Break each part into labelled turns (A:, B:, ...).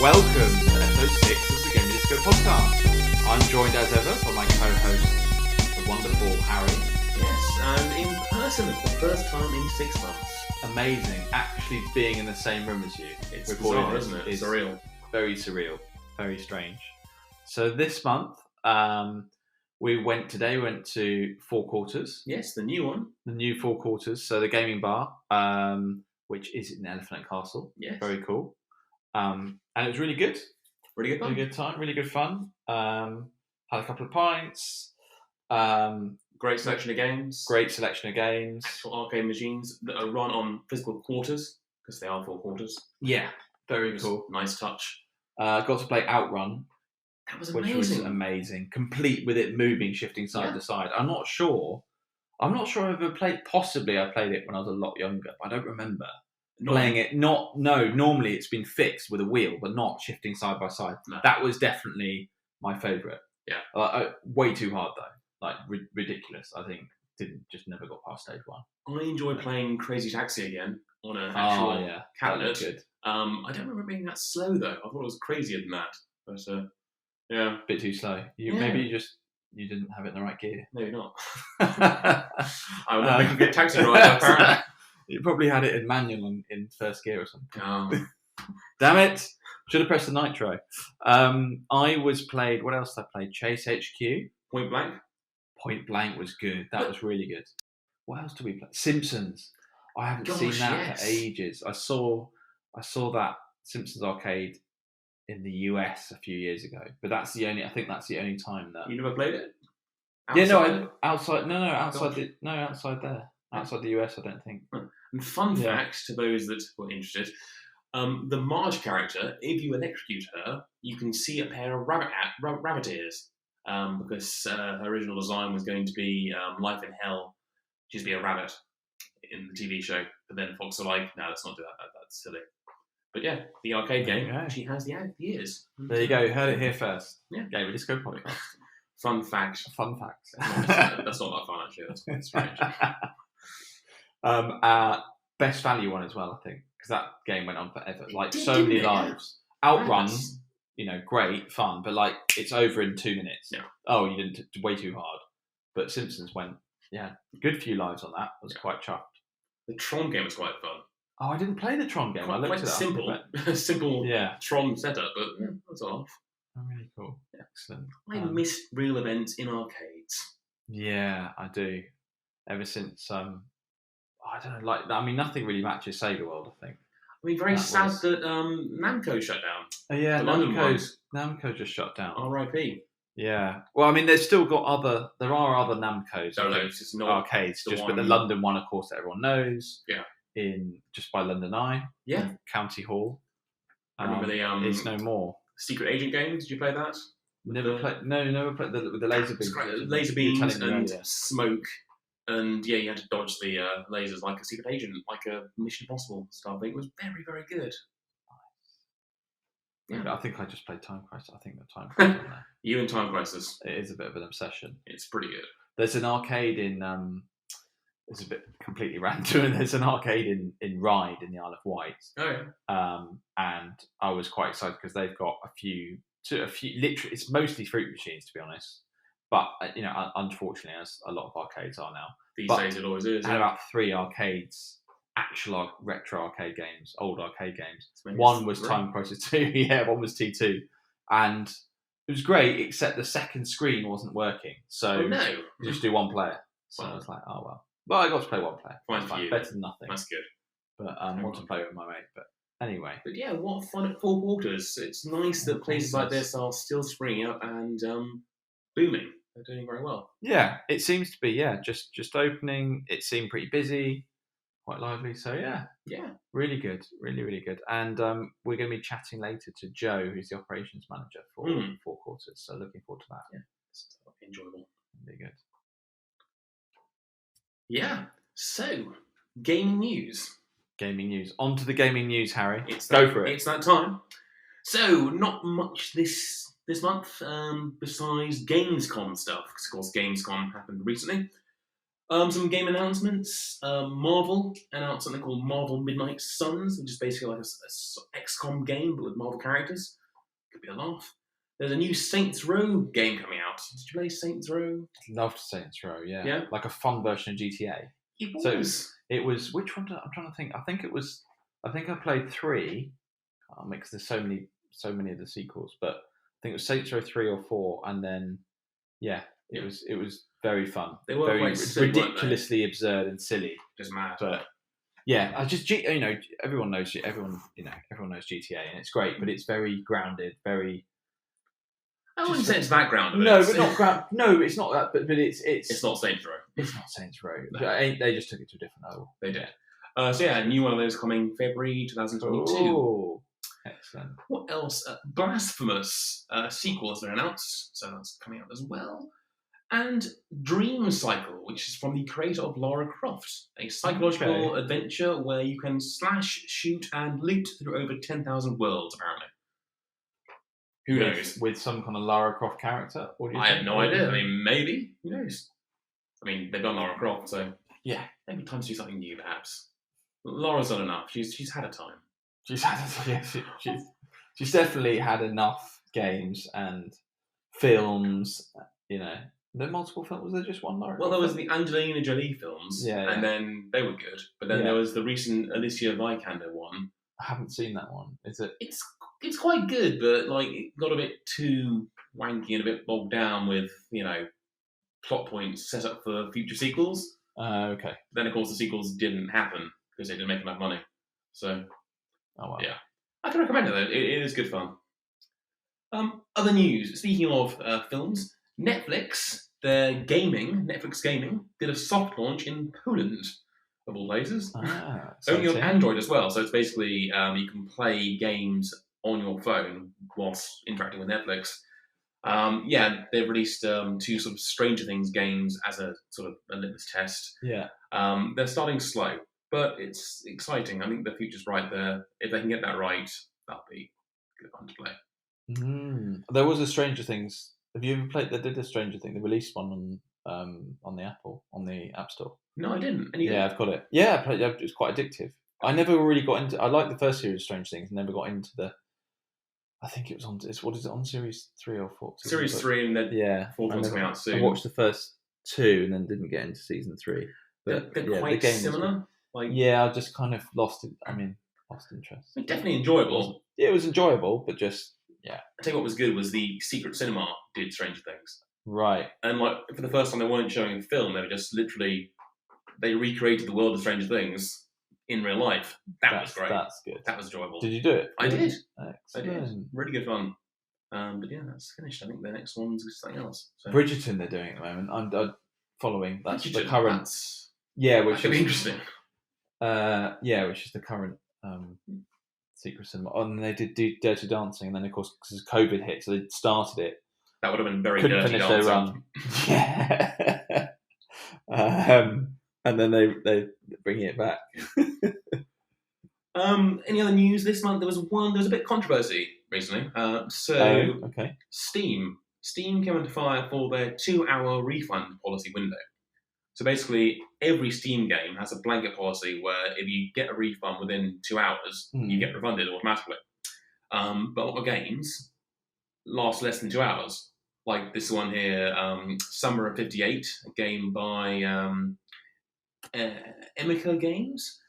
A: welcome to episode 6 of the Gamerdisco podcast. I'm joined as ever by my co-host, the wonderful Harry.
B: Yes, and in person for the first time in 6 months.
A: Amazing, actually being in the same room as you.
B: It's bizarre, isn't it?
A: It's
B: surreal.
A: Very surreal, very strange. So this month, we went to Four Quarters.
B: Yes, the new one.
A: The new Four Quarters, so the gaming bar, which is in Elephant and Castle.
B: Yes.
A: Very cool. And it was really good.
B: Really good fun.
A: Really good time, really good fun. Had a couple of pints.
B: Great selection of games.
A: Great selection of games.
B: Actual arcade machines that are run on physical quarters, because they are 4 quarters.
A: Yeah, very cool.
B: Nice touch.
A: Got to play Outrun.
B: That was amazing.
A: Which was amazing. Complete with it moving, shifting side to side. I'm not sure I've ever played. Possibly I played it when I was a lot younger, but I don't remember playing it. Normally it's been fixed with a wheel, but not shifting side by side.
B: No.
A: That was definitely my favourite.
B: Yeah.
A: Way too hard though. Like ridiculous. I think never got past stage 1.
B: I enjoy playing Crazy Taxi again on an actual cabinet.
A: Good.
B: I don't remember being that slow though. I thought it was crazier than that. But yeah,
A: bit too slow. Maybe you didn't have it in the right gear.
B: Maybe not. I would not make a good taxi driver apparently.
A: You probably had it in manual in first gear or something.
B: Oh.
A: Damn it! Should have pressed the nitro. What else did I play? Chase HQ.
B: Point Blank.
A: Point Blank was good. That was really good. What else did we play? Simpsons. I haven't seen that for ages. I saw that Simpsons arcade in the US a few years ago, but I think that's the only time that
B: you never played it.
A: Outside there. Outside the US, I don't think.
B: And fun fact to those that were interested, the Marge character, if you electrocute her, you can see a pair of rabbit ears, because her original design was going to be Life in Hell. She'd be a rabbit in the TV show, but then Fox were like, no, let's not do that. That's silly. But yeah, the arcade game, she has the ears.
A: There you go. You heard it here first.
B: Yeah.
A: Gamerdisco podcast.
B: Fun fact.
A: Fun facts.
B: That's not that fun, actually. That's quite strange.
A: Best value one as well, I think, because that game went on forever. Many lives.
B: Yeah.
A: Outrun, great fun, but it's over in 2 minutes.
B: Yeah.
A: Oh, you didn't way too hard. But Simpsons went, good few lives on that. I was quite chuffed.
B: The Tron game was quite fun.
A: Oh, I didn't play the Tron game. I looked
B: quite
A: at
B: it simple Tron setup, but that's off.
A: Oh, really cool. Excellent.
B: I miss real events in arcades.
A: Yeah, I do. Ever since I don't know, nothing really matches Sega World, I think.
B: I mean, very sad that Namco shut down.
A: Oh yeah, Namco just shut down.
B: R.I.P.
A: Yeah. Well, there's still got there are other Namcos.
B: No, it's just not
A: arcades. But the London one, of course, that everyone knows.
B: Yeah.
A: Just by London Eye.
B: Yeah.
A: County Hall.
B: I remember the
A: It's no more.
B: Secret Agent game. Did you play that?
A: Never played with the laser beams.
B: Laser beams and smoke. And you had to dodge the lasers like a secret agent, like a Mission Impossible style thing. It was very, very good.
A: Nice. Yeah. I think I just played Time Crisis. I think the Time Crisis on there.
B: You and Time Crisis.
A: It is a bit of an obsession.
B: It's pretty good.
A: There's an arcade in it's a bit completely random. There's an arcade in Ryde in the Isle of Wight.
B: Oh yeah.
A: And I was quite excited because they've got a few. Literally, it's mostly fruit machines, to be honest. But unfortunately, as a lot of arcades are now,
B: these days it always is.
A: I had about 3 arcades, actual retro arcade games, old arcade games. One was Time Crisis 2, one was T2, and it was great. Except the second screen wasn't working, so you just do one player. So I was like, oh well. Well, I got to play one player.
B: Fine for you.
A: Better than nothing.
B: That's good.
A: But I want to play with my mate. But anyway.
B: But yeah, what fun at Four Quarters. It's nice that places like this are still springing up and booming. They're doing very well.
A: Yeah, it seems to be. Just opening. It seemed pretty busy, quite lively. So yeah, really good, really really good. And we're going to be chatting later to Joe, who's the operations manager for Four Quarters. So looking forward to that.
B: Yeah, it's enjoyable.
A: Really good.
B: Yeah. So gaming news.
A: Gaming news. On to the gaming news, Harry.
B: Go for it. It's that time. So not much this month, besides Gamescom stuff, because of course Gamescom happened recently. Some game announcements. Marvel announced something called Marvel Midnight Suns, which is basically like a XCOM game, but with Marvel characters. Could be a laugh. There's a new Saints Row game coming out. Did you play Saints Row?
A: Loved Saints Row, yeah.
B: Yeah?
A: Like a fun version of GTA.
B: It was.
A: So it was, which one I'm trying to think. I think I played 3, because there's so many of the sequels, but I think it was Saints Row 3 or 4, and then, it was very fun.
B: They were
A: very
B: quite silly,
A: ridiculously absurd and silly.
B: Just mad.
A: But yeah, everyone knows knows GTA, and it's great, but it's very grounded, very.
B: I wouldn't say it's that grounded.
A: No, but not ground. No, it's not that. But it's
B: not Saints Row.
A: It's not Saints Row.
B: No.
A: They just took it to a different level.
B: They did. A new one of those coming February 2022.
A: Oh, excellent.
B: What else? Blasphemous sequels are announced, so that's coming out as well. And Dream Cycle, which is from the creator of Lara Croft, a psychological adventure where you can slash, shoot, and loot through over 10,000 worlds, apparently. Who knows?
A: With some kind of Lara Croft character?
B: I have no idea. I mean, maybe. Who knows? I mean, they've done Lara Croft, so
A: yeah,
B: maybe time to do something new, perhaps. Lara's done enough. She's had her time.
A: She's definitely had enough games and films, There are multiple films. Was there just one Lara Croft?
B: Well, there was the Angelina Jolie films, and then they were good. But then there was the recent Alicia Vikander one.
A: I haven't seen that one. Is it?
B: It's quite good, but like it got a bit too wanky and a bit bogged down with plot points set up for future sequels.
A: Okay.
B: Then of course the sequels didn't happen because they didn't make enough money. So, yeah, I can recommend it though. It is good fun. Other news. Speaking of films, Netflix Gaming did a soft launch in Poland, of all places. Only on Android as well. So it's basically you can play games on your phone whilst interacting with Netflix. They've released 2 sort of Stranger Things games as a sort of a litmus test.
A: Yeah.
B: They're starting slow, but it's exciting. I think the future's right there. If they can get that right, that'll be good fun to play.
A: There was a Stranger Things. Have you ever played? They did a Stranger Thing. They released one on the App Store.
B: No, I didn't.
A: I've got it. Yeah, I played. It was quite addictive. I never really got into. I liked the first series of Stranger Things. Never got into the. I think it was on. What is it on series 3 or 4?
B: Series 3, and then 4th one's coming out soon.
A: I watched the first 2 and then didn't get into season 3. But
B: they're quite similar.
A: I just kind of lost it. Lost interest.
B: Definitely enjoyable.
A: It was enjoyable, but just. Yeah.
B: I tell you what was good was the Secret Cinema did Stranger Things.
A: Right.
B: And for the first time they weren't showing a film, they were just literally they recreated the world of Stranger Things in real life. That was great.
A: That's good.
B: That was enjoyable.
A: Did you do it?
B: I did.
A: Excellent.
B: I did. Really good fun. But yeah, that's finished. I think the next one's something else. So.
A: Bridgerton they're doing at the moment. I'm following. That's
B: Bridgerton,
A: the current. Which
B: could be interesting.
A: Which is the current Secret Cinema. And they did do Dirty Dancing, and then of course because COVID hit, so they started it.
B: That would have been very
A: Couldn't
B: Dirty
A: finish
B: Dancing.
A: their run. Yeah. And then they bring it back.
B: Any other news this month? There was a bit of controversy recently. Steam came into fire for their 2-hour refund policy window. So basically, every Steam game has a blanket policy where if you get a refund within 2 hours, you get refunded automatically. But a lot of games last less than 2 hours. Like this one here, Summer of '58, a game by Emika Games.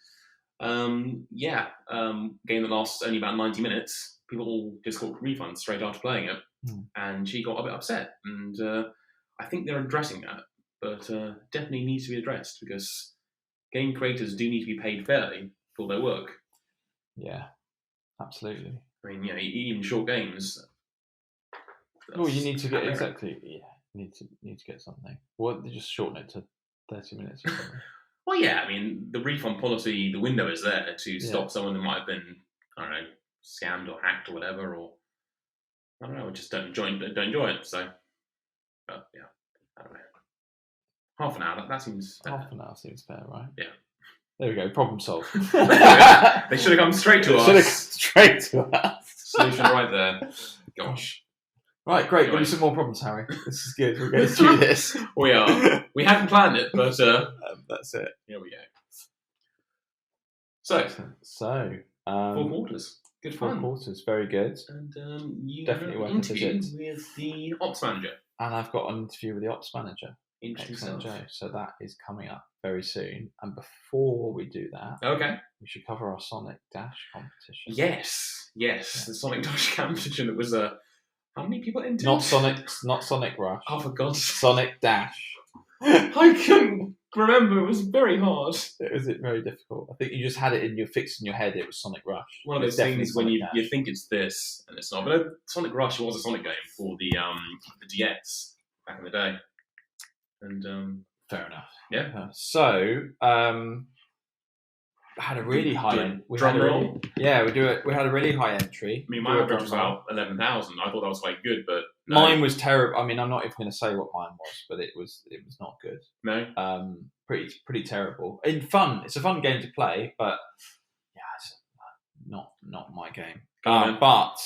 B: Game that lasts only about 90 minutes. People just got refunds straight after playing it. And she got a bit upset. And I think they're addressing that. But definitely needs to be addressed because game creators do need to be paid fairly for their work.
A: Yeah, absolutely.
B: I mean, even short games.
A: Well, you need to get exactly. Yeah, need to get something. Well, they just shorten it to 30 minutes or something.
B: Well, yeah. I mean, the refund policy, the window is there to stop someone who might have been, I don't know, scammed or hacked or whatever, or I don't know, just don't enjoy it. So, but yeah, I don't know. Half an hour. That seems fair.
A: Half an hour seems fair, right?
B: Yeah.
A: There we go. Problem solved.
B: They should have come straight to us.
A: Straight to us.
B: Solution right there. Gosh.
A: Right, great. Give me some more problems, Harry. This is good. We're going through this.
B: We are. We hadn't planned it, but
A: that's it.
B: Here we go. So,
A: four
B: quarters. Good
A: four
B: fun.
A: Quarters, very good.
B: And you
A: definitely
B: have
A: worth
B: an
A: a
B: interview
A: visit.
B: with the ops manager.
A: And I've got an interview with the ops manager.
B: Interesting
A: Excellent,
B: stuff.
A: Joe. So that is coming up very soon. And before we do that, we should cover our Sonic Dash competition.
B: Yes. The Sonic Dash competition. It was how many people entered?
A: Not Sonic Rush.
B: Oh, for God's sake.
A: Sonic Dash.
B: I couldn't remember. It was very hard.
A: Was it very difficult? I think you just had it fixed in your head. It was Sonic Rush.
B: One of those things when you think it's this and it's not. But Sonic Rush was a Sonic game for the DS back in the day. And
A: fair enough.
B: Yeah.
A: So had a really high end.
B: Drum roll.
A: We had a really high entry.
B: I mean, my average was about 11,000. I thought that was quite good, but
A: no. Mine was terrible. I mean, I'm not even going to say what mine was, but it was not good.
B: No.
A: Pretty terrible. Fun. It's a fun game to play, but yeah, it's not my game. But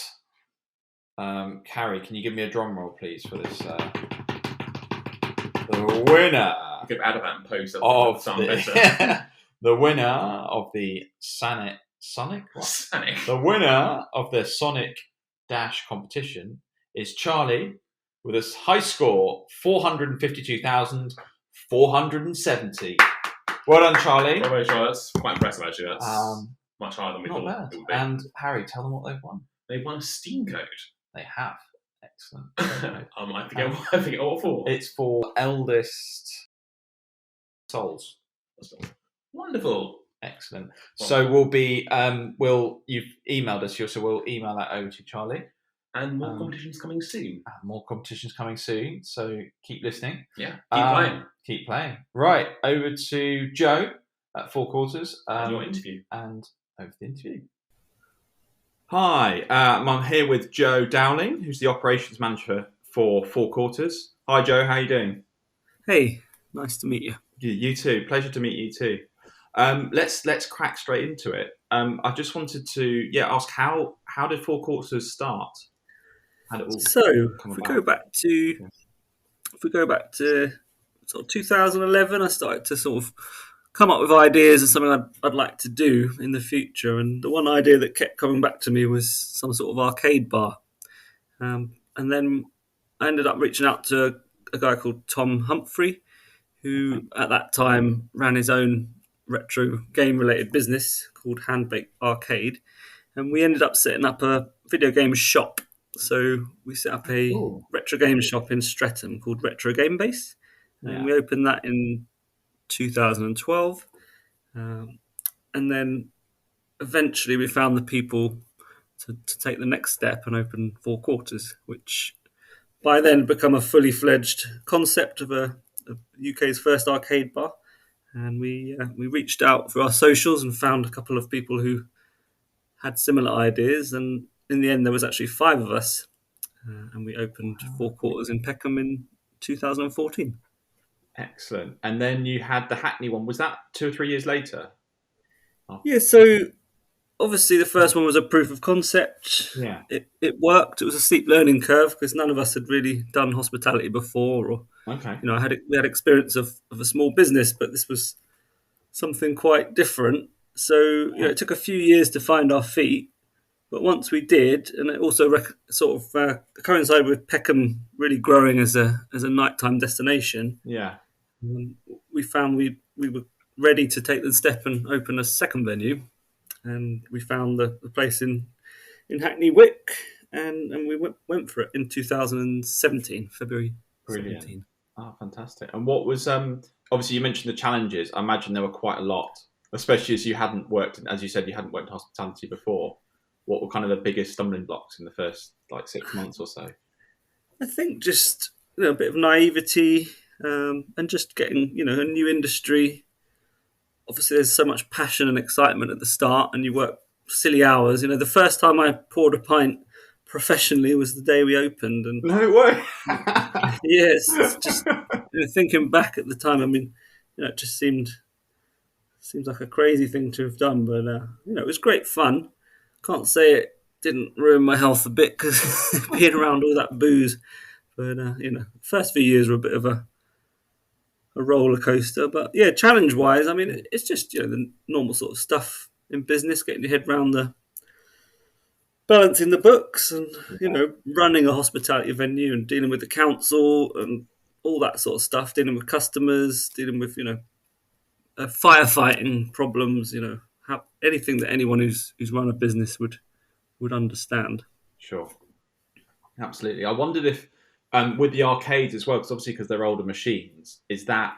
A: Carrie, can you give me a drum roll, please, for this? The winner.
B: You could add that and post of better.
A: The winner of the Sonic. The winner of the Sonic Dash competition is Charlie with a high score 452,470. Well done, Charlie.
B: Well, Charlie. That's quite impressive, actually. That's much higher than we thought
A: bad.
B: It would be.
A: And Harry, tell them what they've won.
B: They've won a Steam code.
A: They have. Excellent.
B: I forget what for.
A: It's for Eldest Souls.
B: Wonderful.
A: Excellent. So we'll be you've emailed us, so we'll email that over to Charlie.
B: And more competitions coming soon.
A: So keep listening.
B: Yeah.
A: Keep playing. Right, over to Joe at Four Quarters.
B: Your interview.
A: And over to the interview. Hi, I'm here with Joe Dowling, who's the Operations Manager for Four Quarters. Hi, Joe. How are you doing?
C: Hey, nice to meet you.
A: You too. Pleasure to meet you too. Let's crack straight into it. I just wanted to ask how did Four Quarters start? How did it all come about?
C: If we go back to sort of 2011, I started to sort of come up with ideas of something I'd like to do in the future, and the one idea that kept coming back to me was some sort of arcade bar. And then I ended up reaching out to a guy called Tom Humphrey, who at that time ran his own retro game-related business called Handbake Arcade, and we ended up setting up a video game shop. So we set up a retro game shop in Streatham called Retro Game Base, and we opened that in 2012. And then eventually we found the people to take the next step and open Four Quarters, which by then had become a fully fledged concept of UK's first arcade bar. And we reached out through our socials and found a couple of people who had similar ideas. And in the end, there was actually 5 of us. And we opened Four Quarters in Peckham in 2014.
A: Excellent. And then you had the Hackney one. Was that 2 or 3 years later?
C: Yeah, so obviously the first one was a proof of concept.
A: Yeah.
C: It worked. It was a steep learning curve because none of us had really done hospitality before. Or, we had experience of a small business, but this was something quite different. So it took a few years to find our feet. But once we did, and it also coincided with Peckham really growing as a nighttime destination.
A: Yeah,
C: we found we were ready to take the step and open a second venue, and we found the place in Hackney Wick, and we went for it in 2017, February.
A: Brilliant.
C: 17.
A: Oh, fantastic! And what was obviously you mentioned the challenges. I imagine there were quite a lot, especially as you hadn't worked, as you said, you hadn't worked in hospitality before. What were kind of the biggest stumbling blocks in the first 6 months or so?
C: I think just a bit of naivety and just getting a new industry. Obviously, there's so much passion and excitement at the start, and you work silly hours. The first time I poured a pint professionally was the day we opened. And
A: no way.
C: Yes, it's just thinking back at the time. I mean, it just seems like a crazy thing to have done, but it was great fun. Can't say it didn't ruin my health a bit because being around all that booze. But first few years were a bit of a roller coaster. But yeah, challenge wise, I mean, it's just the normal sort of stuff in business, getting your head around the balancing the books and running a hospitality venue and dealing with the council and all that sort of stuff, dealing with customers, dealing with firefighting problems, anything that anyone who's run a business would understand.
A: Sure, absolutely. I wondered if with the arcades as well, because obviously because they're older machines, is that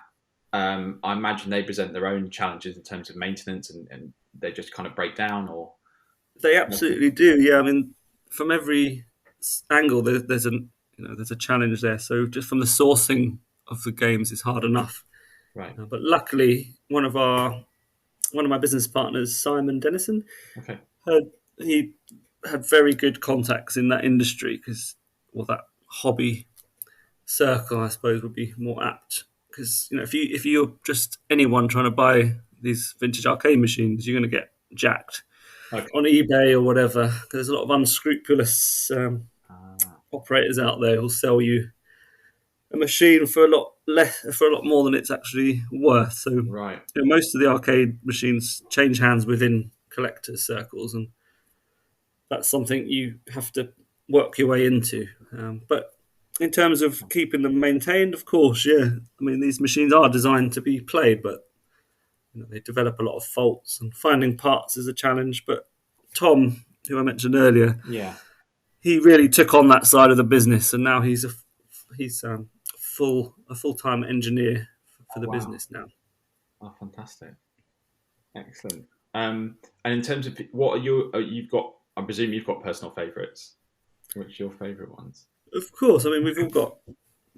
A: I imagine they present their own challenges in terms of maintenance and they just kind of break down, or
C: they absolutely do. Yeah, I mean, from every angle, there's a challenge there. So just from the sourcing of the games is hard enough.
A: Right.
C: But luckily, one of my business partners, Simon Dennison, he had very good contacts in that industry because, that hobby circle, I suppose, would be more apt. Because if you're just anyone trying to buy these vintage arcade machines, you're going to get jacked on eBay or whatever. There's a lot of unscrupulous operators out there who'll sell you a machine for a lot more than it's actually worth. So most of the arcade machines change hands within collectors' circles, and that's something you have to work your way into. But in terms of keeping them maintained, of course, yeah. I mean, these machines are designed to be played, but they develop a lot of faults, and finding parts is a challenge. But Tom, who I mentioned earlier, he really took on that side of the business, and now he's a full-time engineer for the business now.
A: Oh, fantastic! Excellent. And in terms of what you've got, I presume you've got personal favourites. Which are your favourite ones?
C: Of course. I mean, we've all got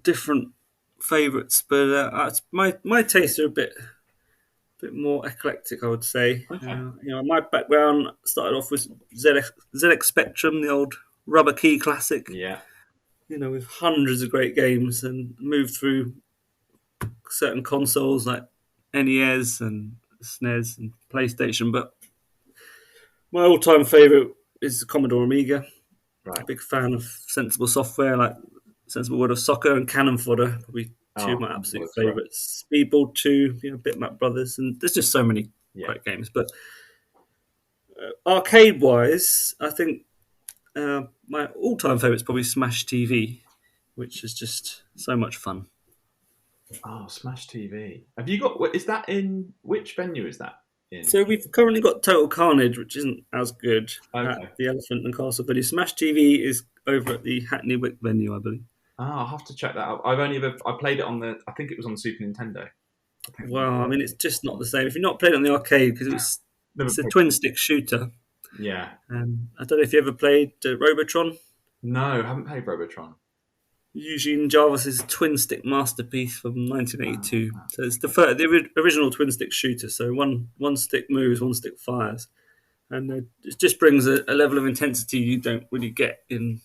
C: different favourites, but my tastes are a bit more eclectic, I would say.
A: Okay.
C: My background started off with ZX Spectrum, the old rubber key classic.
A: Yeah.
C: With hundreds of great games, and moved through certain consoles like NES and SNES and PlayStation. But my all-time favourite is the Commodore Amiga.
A: Right.
C: A big fan of Sensible Software, like Sensible World of Soccer and Cannon Fodder, probably two of my absolute favourites. Speedball 2, Bitmap Brothers, and there's just so many great games. But arcade-wise, I think my all-time favourite is probably Smash TV, which is just so much fun.
A: Oh, Smash TV. Have you got? Is that in which venue is that in?
C: So we've currently got Total Carnage, which isn't as good at the Elephant and Castle venue. Smash TV is over at the Hackney Wick venue, I believe.
A: I'll have to check that out. I played it on I think it was on the Super Nintendo.
C: Well, I mean, it's just not the same. If you've not played it on the arcade, because it's a twin-stick shooter.
A: Yeah.
C: I don't know if you ever played Robotron.
A: No, I haven't played Robotron.
C: Eugene Jarvis's twin-stick masterpiece from 1982. So it's the original twin-stick shooter. So one stick moves, one stick fires. And it just brings a level of intensity you don't really get in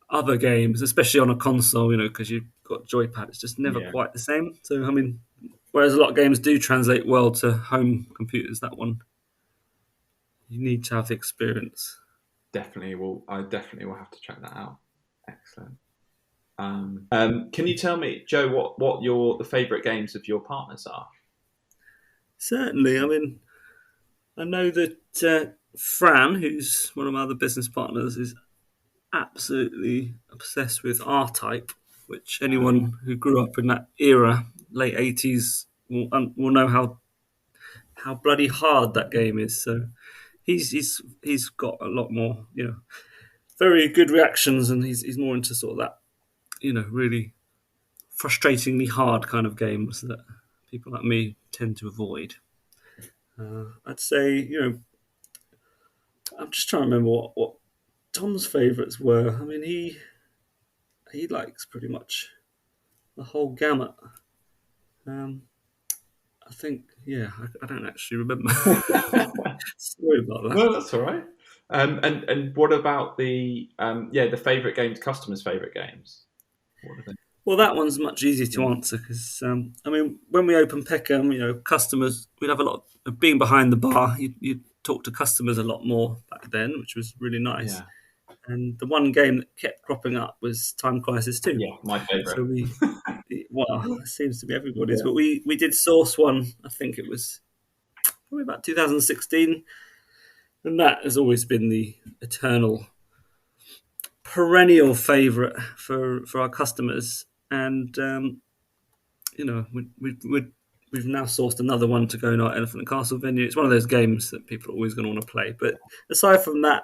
C: other games, especially on a console, because you've got joypad. It's just never quite the same. So, I mean, whereas a lot of games do translate well to home computers, that one, you need to have the experience.
A: I definitely will have to check that out. Excellent. Can you tell me, Joe, what the favourite games of your partners are?
C: Certainly. I mean, I know that Fran, who's one of my other business partners, is absolutely obsessed with R-Type, which anyone who grew up in that era, late 80s, will know how bloody hard that game is. So he's got a lot more, very good reactions, and he's more into sort of that, really frustratingly hard kind of games that people like me tend to avoid. I'd say, I'm just trying to remember what Tom's favourites were. I mean, he likes pretty much the whole gamut. I think, I don't actually remember. Sorry about that.
A: No, that's all right. And what about the favourite games, customers' favourite games? What are they?
C: Well, that one's much easier to answer because, I mean, when we open Peckham, customers, we'd have a lot of being behind the bar. You'd talk to customers a lot more back then, which was really nice.
A: Yeah.
C: And the one game that kept cropping up was Time Crisis 2.
A: Yeah, my favourite.
C: So it seems to be everybody's. But we did source one, I think it was probably about 2016. And that has always been the eternal, perennial favourite for our customers. And, we've now sourced another one to go in our Elephant and Castle venue. It's one of those games that people are always going to want to play. But aside from that,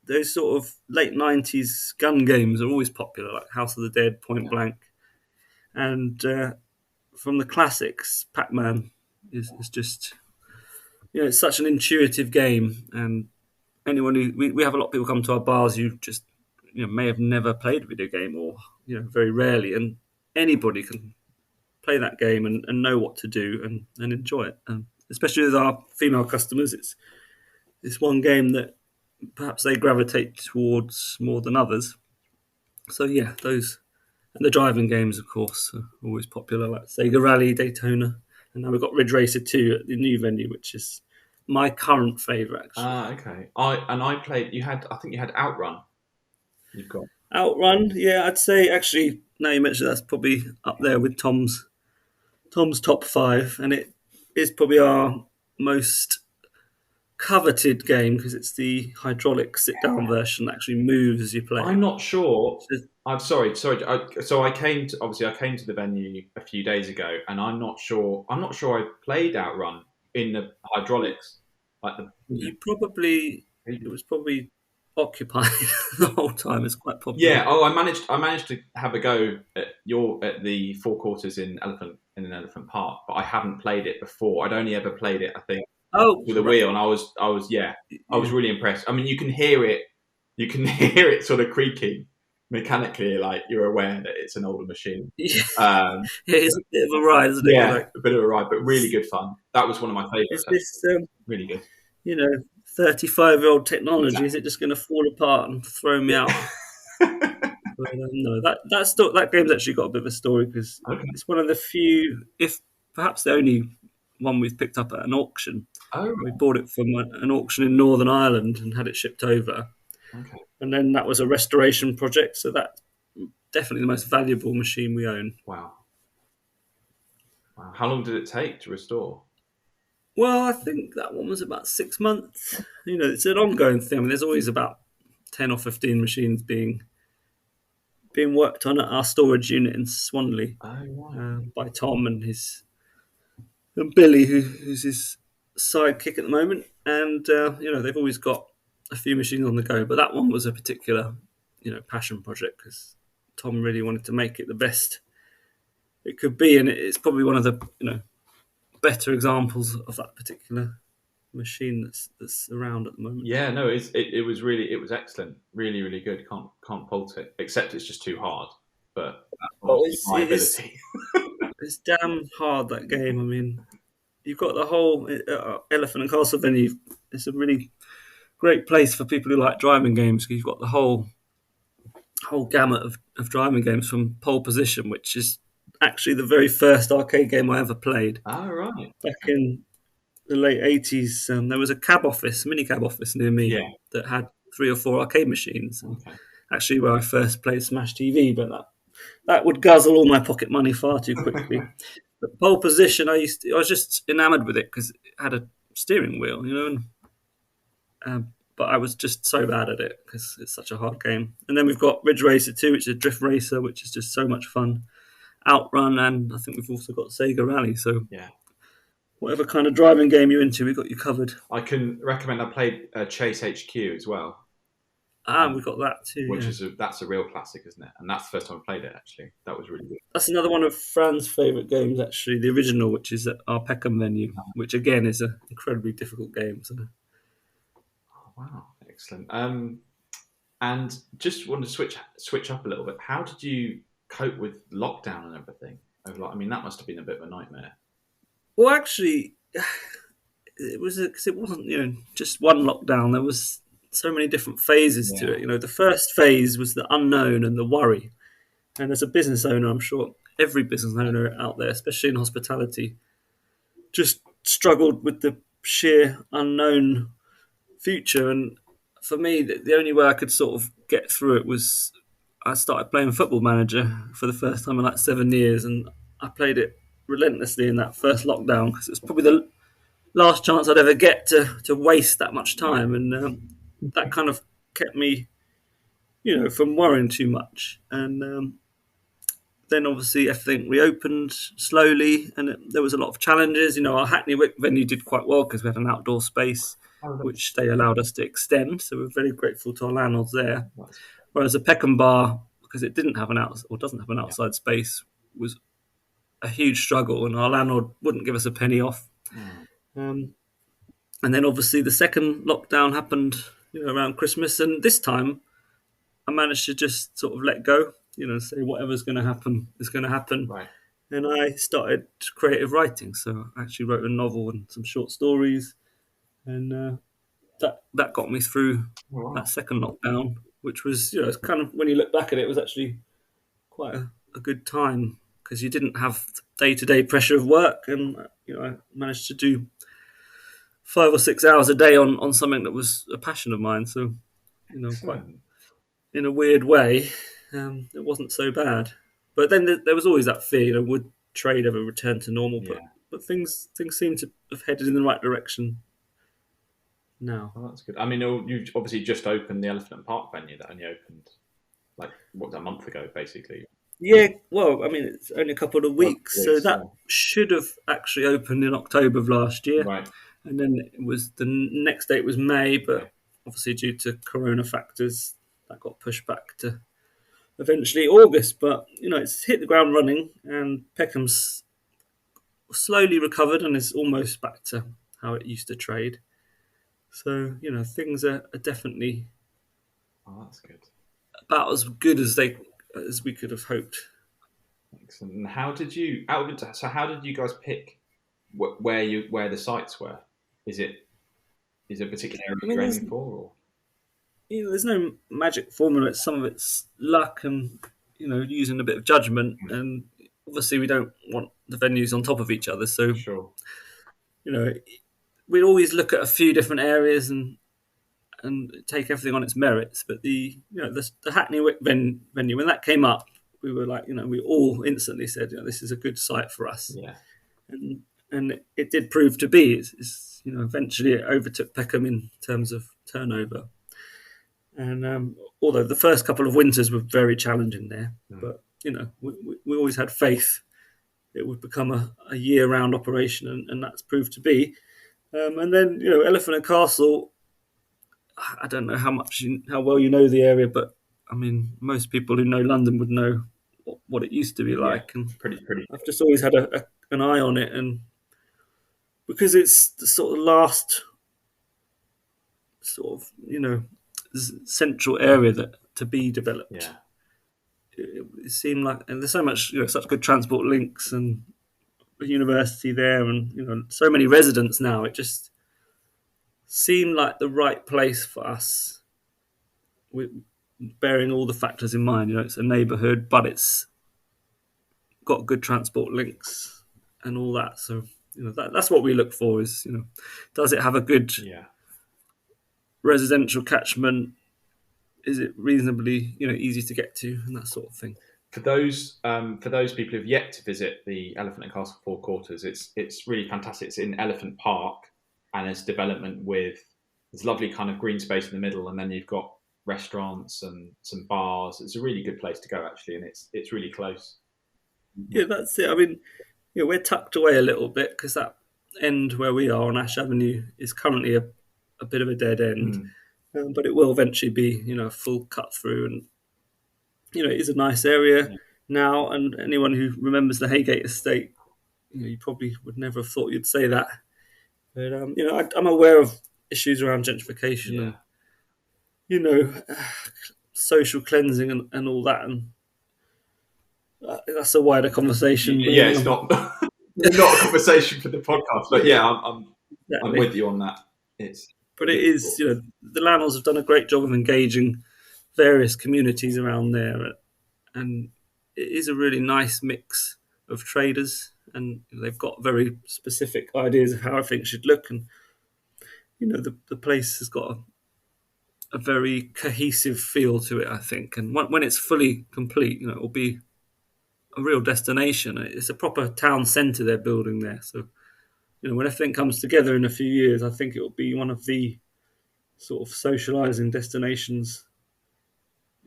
C: those sort of late 90s gun games are always popular, like House of the Dead, Point Blank. And from the classics, Pac-Man is just, it's such an intuitive game. And anyone we have a lot of people come to our bars who just, may have never played a video game or, very rarely. And anybody can play that game and know what to do and enjoy it. And especially with our female customers, it's one game that perhaps they gravitate towards more than others. So yeah, those and the driving games, of course, are always popular, like Sega Rally, Daytona, and now we've got Ridge Racer 2 at the new venue, which is my current favourite. Actually,
A: okay. I played. I think you had Outrun. You've got
C: Outrun. Yeah, I'd say actually. Now you mentioned that's probably up there with Tom's top 5, and it is probably our most coveted game because it's the hydraulic sit-down version that actually moves as you play.
A: I'm not sure. I'm sorry. I came to the venue a few days ago, and I'm not sure I played Outrun in the hydraulics.
C: It was probably occupied the whole time. It's quite popular.
A: Yeah. Oh, I managed to have a go at the Four Quarters in an Elephant Park, but I haven't played it before. I'd only ever played it, I think, with a wheel, and I was really impressed. I mean, you can hear it sort of creaking mechanically, like you're aware that it's an older machine.
C: It's a bit of a ride, isn't it?
A: Yeah, a bit of a ride, but really good fun. That was one of my favourites.
C: It's
A: really good.
C: 35-year-old technology. Exactly. Is it just going to fall apart and throw me out? But, no, that game's actually got a bit of a story because it's one of the few, if perhaps the only one we've picked up at an auction.
A: Oh.
C: We bought it from an auction in Northern Ireland and had it shipped over.
A: Okay.
C: And then that was a restoration project, so that's definitely the most valuable machine we own.
A: Wow. How long did it take to restore?
C: Well, I think that one was about 6 months. It's an ongoing thing. I mean, there's always about 10 or 15 machines being worked on at our storage unit in Swanley by Tom and Billy, who's his sidekick at the moment. And, they've always got a few machines on the go. But that one was a particular, passion project because Tom really wanted to make it the best it could be. And it's probably one of the, better examples of that particular machine that's around at the moment.
A: Yeah, no, it was excellent. Really, really good. Can't fault it. Except it's just too hard. But
C: it's damn hard, that game. I mean, you've got the whole Elephant and Castle venue. It's a really great place for people who like driving games because you've got the whole gamut of driving games from Pole Position, which is actually the very first arcade game I ever played.
A: Oh, right.
C: Back in the late 80s, there was a mini cab office near me that had 3 or 4 arcade machines. Actually, where I first played Smash TV, but that would guzzle all my pocket money far too quickly. But Pole Position, I was just enamoured with it because it had a steering wheel, but I was just so bad at it because it's such a hard game. And then we've got Ridge Racer 2, which is a drift racer, which is just so much fun. Outrun, and I think we've also got Sega Rally. So whatever kind of driving game you're into, we've got you covered.
A: I can recommend. I played Chase HQ as well.
C: We've got that too.
A: Which that's a real classic, isn't it? And that's the first time I played it. Actually, that was really good.
C: That's another one of Fran's favourite games. Actually, the original, which is at our Peckham venue, which again is an incredibly difficult game. So.
A: Oh, wow, excellent. And just want to switch up a little bit. How did you cope with lockdown and everything? I mean, that must have been a bit of a nightmare.
C: Well, actually, it was because it wasn't just one lockdown. There was so many different phases to it. The first phase was the unknown and the worry. And as a business owner, I'm sure every business owner out there, especially in hospitality, just struggled with the sheer unknown future. And for me, the only way I could sort of get through it was I started playing Football Manager for the first time in like 7 years, and I played it relentlessly in that first lockdown because it was probably the last chance I'd ever get to waste that much time, and that kind of kept me, from worrying too much. And then obviously everything reopened slowly, and there was a lot of challenges. Our Hackney Wick venue did quite well because we had an outdoor space, which they allowed us to extend. So we're very grateful to our landlords there. Whereas the Peckham Bar, because it didn't have doesn't have an outside space, was a huge struggle, and our landlord wouldn't give us a penny off. And then obviously the second lockdown happened, around Christmas, and this time I managed to just sort of let go, say whatever's going to happen is going to happen.
A: Right.
C: And I started creative writing, so I actually wrote a novel and some short stories, and that got me through that second lockdown, which was, it's kind of, when you look back at it, it was actually quite a good time because you didn't have day-to-day pressure of work, and I managed to do 5 or 6 hours a day on something that was a passion of mine. So, quite in a weird way, it wasn't so bad. But then there was always that fear, would trade ever return to normal? But things seem to have headed in the right direction now.
A: Oh, that's good. I mean, you obviously just opened the Elephant and Park venue that only opened a month ago, basically.
C: Yeah, well, I mean, it's only a couple of weeks, so that should have actually opened in October of last year.
A: Right.
C: And then the next date was May, but obviously due to corona factors, that got pushed back to eventually August. But, it's hit the ground running, and Peckham's slowly recovered and is almost back to how it used to trade. So, things are definitely
A: that's good.
C: About as good as we could have hoped.
A: Excellent. And how did you guys pick where the sites were? Is it a particular area you're aiming for? Or?
C: There's no magic formula. Some of it's luck and using a bit of judgment. And obviously, we don't want the venues on top of each other. So,
A: sure.
C: We always look at a few different areas and take everything on its merits. But the Hackney Wick venue, when that came up, we were like, we all instantly said, this is a good site for us.
A: Yeah.
C: And it did prove to be. It's eventually it overtook Peckham in terms of turnover. And although the first couple of winters were very challenging there, but we always had faith it would become a year-round operation, and that's proved to be. And then Elephant and Castle. I don't know how well you know the area, but I mean, most people who know London would know what it used to be like. And
A: pretty.
C: I've just always had an eye on it, and because it's the sort of last sort of central area that to be developed.
A: Yeah.
C: It seemed like, and there's so much such good transport links and a university there, and so many residents now. It just seemed like the right place for us, with bearing all the factors in mind. It's a neighbourhood, but it's got good transport links and all that. So that's what we look for. Is does it have a good residential catchment? Is it reasonably easy to get to, and that sort of thing?
A: For those people who've yet to visit the Elephant and Castle Four Quarters, it's really fantastic. It's in Elephant Park, and there's development with this lovely kind of green space in the middle, and then you've got restaurants and some bars. It's a really good place to go, actually, and it's really close.
C: Yeah, that's it. I mean, we're tucked away a little bit because that end where we are on Ash Avenue is currently a bit of a dead end, but it will eventually be a full cut through, and it is a nice area now. And anyone who remembers the Haygate estate, you probably would never have thought you'd say that. But I'm aware of issues around gentrification and social cleansing and all that, and that's a wider conversation.
A: Yeah, it's not not a conversation for the podcast, but I'm with you on that.
C: But it is, the landlords have done a great job of engaging various communities around there, and it is a really nice mix of traders, and they've got very specific ideas of how everything should look, and the place has got a very cohesive feel to it, I think. And when it's fully complete, it will be a real destination. It's a proper town centre they're building there. So, when everything comes together in a few years, I think it will be one of the sort of socialising destinations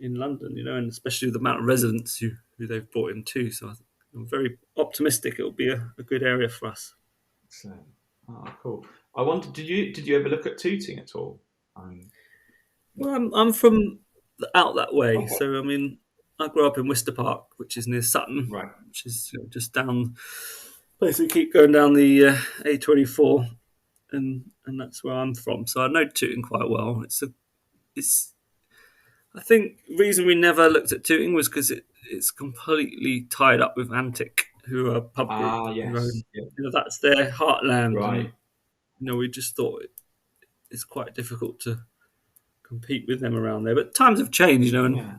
C: in London, and especially the amount of residents who they've brought in too. So I'm very optimistic it'll be a good area for us.
A: Excellent. Oh, cool. I wondered, did you ever look at Tooting at all?
C: Well, I'm from out that way, so I grew up in Worcester Park, which is near Sutton,
A: right,
C: which is just down. Basically, keep going down the A24, and that's where I'm from. So I know Tooting quite well. It's. I think the reason we never looked at Tooting was because it's completely tied up with Antic, who are a pub group.
A: Ah, yes.
C: That's their heartland.
A: Right.
C: And, we just thought it's quite difficult to compete with them around there. But times have changed, and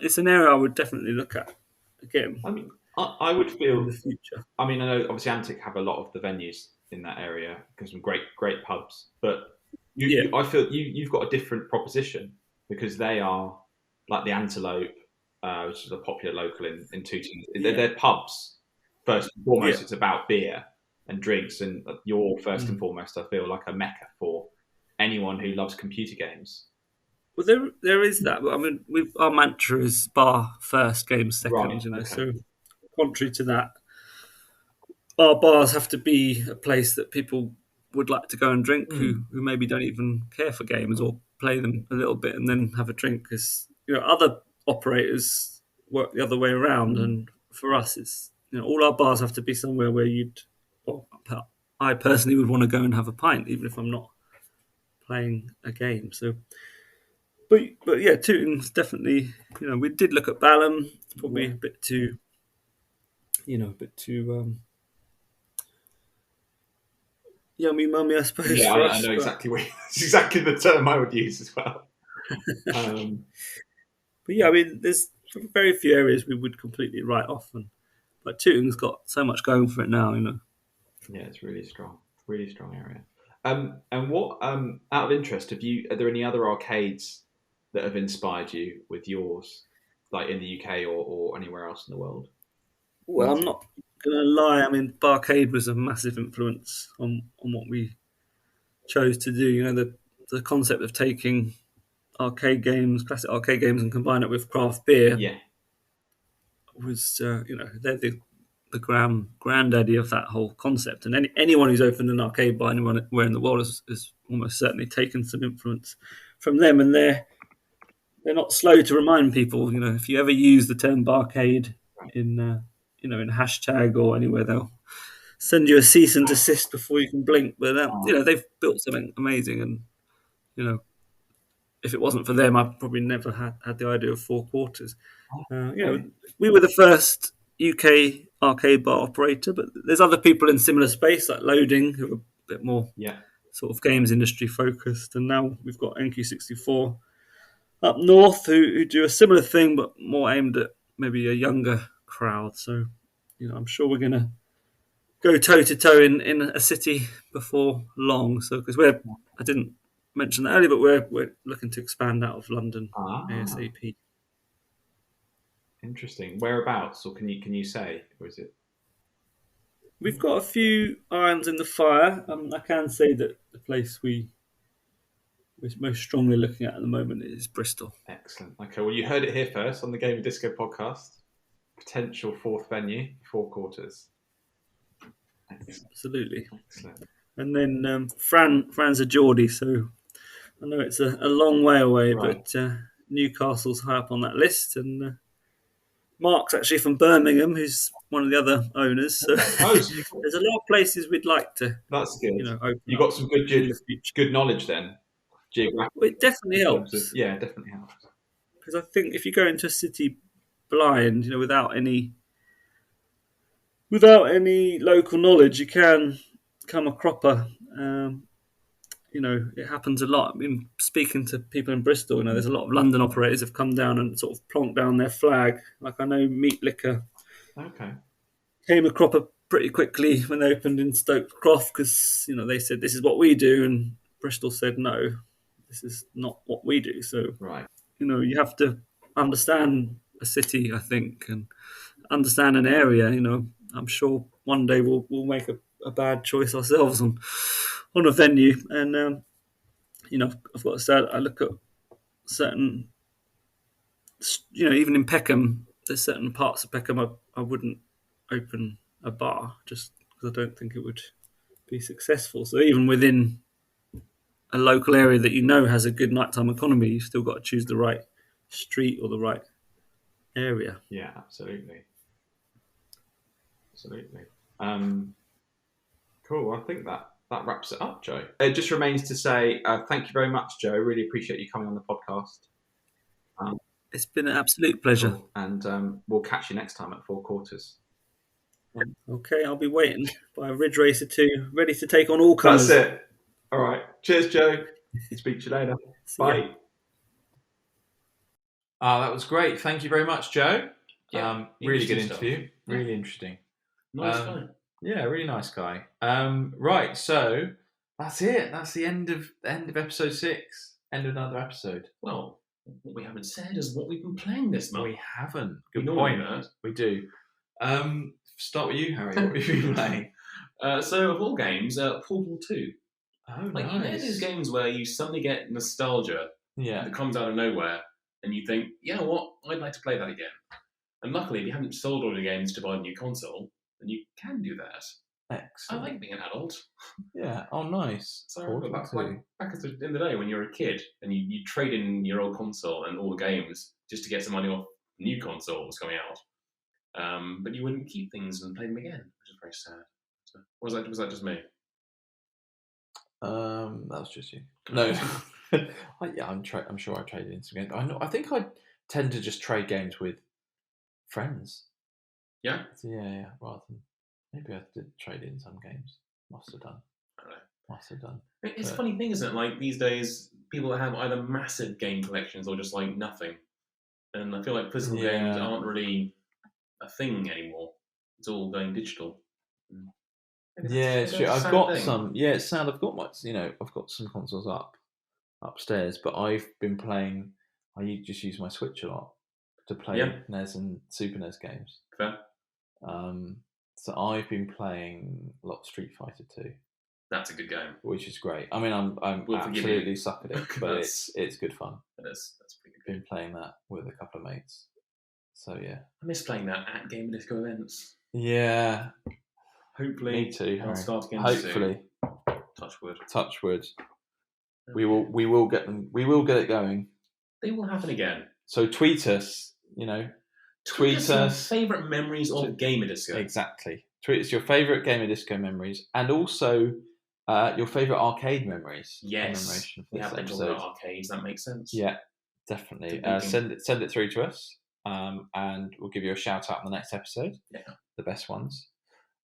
C: it's an area I would definitely look at again.
A: I mean, I would feel
C: in the future.
A: I mean, I know obviously Antic have a lot of the venues in that area because some great pubs, but I feel you've got a different proposition because they are like the Antelope, which is a popular local in Tooting. They're pubs first and foremost. It's about beer and drinks, and you're first and foremost, I feel, like a mecca for anyone who loves computer games.
C: Well, there is that. I mean, our mantra is bar first, game second.
A: Right, okay.
C: So contrary to that, our bars have to be a place that people would like to go and drink who maybe don't even care for games or play them a little bit and then have a drink. Because other operators work the other way around, and for us, it's all our bars have to be somewhere where I personally would want to go and have a pint, even if I'm not playing a game. So, but yeah, Tooting's definitely. We did look at Balham, probably a bit too. Yummy mummy, I suppose.
A: Yeah, I know exactly it's exactly the term I would use as well.
C: But yeah, there's very few areas we would completely write off, but Tooting's got so much going for it now,
A: Yeah, it's really strong area. And what, out of interest, are there any other arcades that have inspired you with yours, like in the UK or anywhere else in the world?
C: Well, I'm not going to lie. Barcade was a massive influence on what we chose to do. The concept of taking classic arcade games, and combine it with craft beer.
A: Yeah,
C: was they're the granddaddy of that whole concept. And anyone who's opened an arcade bar anywhere in the world has almost certainly taken some influence from them. And they're not slow to remind people. If you ever use the term barcade in in hashtag or anywhere, they'll send you a cease and desist before you can blink. But they've built something amazing, and if it wasn't for them, I probably never had the idea of Four Quarters. We were the first UK arcade bar operator, but there's other people in similar space like Loading who are a bit more sort of games industry focused, and now we've got NQ64 up north who do a similar thing but more aimed at maybe a younger crowd. So I'm sure we're going to go toe to toe in a city before long. So because I didn't mention that earlier, but we're looking to expand out of London ASAP.
A: Interesting. Whereabouts, or can you say, or is it?
C: We've got a few irons in the fire. I can say that the place we're most strongly looking at the moment is Bristol.
A: Excellent. Okay, well, you heard it here first on the Gamerdisco podcast. Potential fourth venue, Four Quarters. Excellent.
C: Absolutely.
A: Excellent.
C: And then Fran's a Geordie, so I know it's a long way away, but Newcastle's high up on that list, and Mark's actually from Birmingham, who's one of the other owners. So there's a lot of places we'd like to.
A: That's good.
C: Open
A: you got some good knowledge then.
C: Well, it definitely helps.
A: Yeah, it definitely helps.
C: Because I think if you go into a city blind, without any local knowledge, you can come a cropper. It happens a lot. Speaking to people in Bristol, there's a lot of London operators have come down and sort of plonked down their flag. Like I know Meat Liquor came a cropper pretty quickly when they opened in Stoke Croft because, they said this is what we do, and Bristol said no, this is not what we do. So,
A: Right.
C: you have to understand a city, I think, and understand an area. I'm sure one day we'll make a bad choice ourselves on a venue, and I've got to say, I look at certain, even in Peckham, there's certain parts of Peckham I wouldn't open a bar just because I don't think it would be successful. So even within a local area that has a good nighttime economy, you've still got to choose the right street or the right area.
A: Yeah, absolutely. Cool. I think that wraps it up, Joe. It just remains to say thank you very much, Joe. Really appreciate you coming on the podcast.
C: It's been an absolute pleasure.
A: Cool. And we'll catch you next time at 4 Quarters.
C: Okay, I'll be waiting by Ridge Racer 2, ready to take on all comers.
A: That's it. All right. Cheers, Joe. Speak to you later. Bye. That was great. Thank you very much, Joe.
B: Yeah,
A: really good
B: stuff.
A: interview. Really interesting.
B: Nice guy.
A: Yeah, really nice guy. Right, so that's it. That's the end of episode 6. End of another episode.
B: Well, what we haven't said is what we've been playing this month.
A: We haven't. Good
B: we
A: point.
B: That.
A: We do. Start with you, Harry. What have you been playing?
B: So of all games, Portal 2.
A: Oh,
B: like,
A: nice.
B: You know these games where you suddenly get nostalgia that comes out of nowhere, and you think, what? I'd like to play that again. And luckily, if you haven't sold all your games to buy a new console, then you can do that.
A: Excellent.
B: I like being an adult.
A: Yeah. Oh, nice.
B: So back in the day when you were a kid and you trade in your old console and all the games just to get some money off the new console that was coming out. But you wouldn't keep things and play them again, which is very sad. So, was that just me?
A: That was just you. No. I'm sure I traded in some games. I think I tend to just trade games with friends.
B: Yeah?
A: Yeah. Rather than maybe I did trade in some games. Must have done.
B: I don't know.
A: Must have done.
B: It's a funny thing, isn't it? Like these days, people have either massive game collections or just like nothing. And I feel like physical games aren't really a thing anymore. It's all going digital.
A: Yeah, it's true. I've got some. Yeah, it's sad. I've got I've got some consoles upstairs, but I've been playing. I just use my Switch a lot to play NES and Super NES games.
B: Fair.
A: So I've been playing a lot of Street Fighter 2.
B: That's a good game.
A: Which is great. I mean, I'm absolutely suck at it, but it's good fun.
B: It is. That's pretty good.
A: Been playing that with a couple of mates. So yeah.
B: I miss playing that at Gamerdisco events.
A: Yeah.
B: Hopefully.
A: Me too.
B: I'll start again
A: Hopefully.
B: Soon. Touch wood.
A: Touch wood. We will get them. We will get it going.
B: They will happen again.
A: So tweet us. Tweet us
B: your favourite memories of Gamerdisco.
A: Exactly. Tweet us your favourite Gamerdisco memories, and also your favourite arcade memories.
B: Yes. We have been talking about arcades. That makes sense.
A: Yeah, definitely. Send it through to us, and we'll give you a shout out in the next episode.
B: Yeah.
A: The best ones.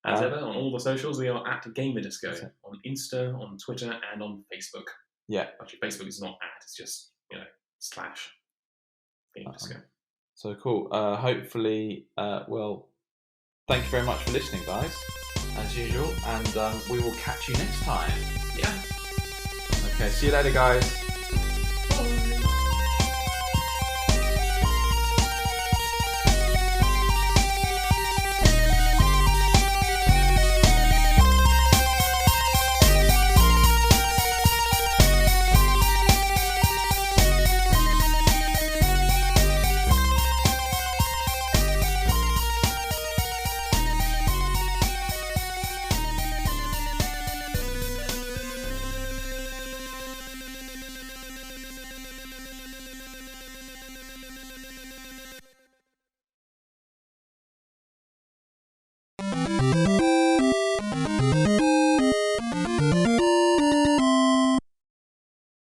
B: As ever, on all the socials, we are at Gamerdisco on Insta, on Twitter, and on Facebook.
A: Yeah.
B: Actually, Facebook is not at; it's just / Gamerdisco.
A: So cool. Hopefully, thank you very much for listening, guys, as usual, and we will catch you next time.
B: Yeah.
A: Okay. See you later, guys.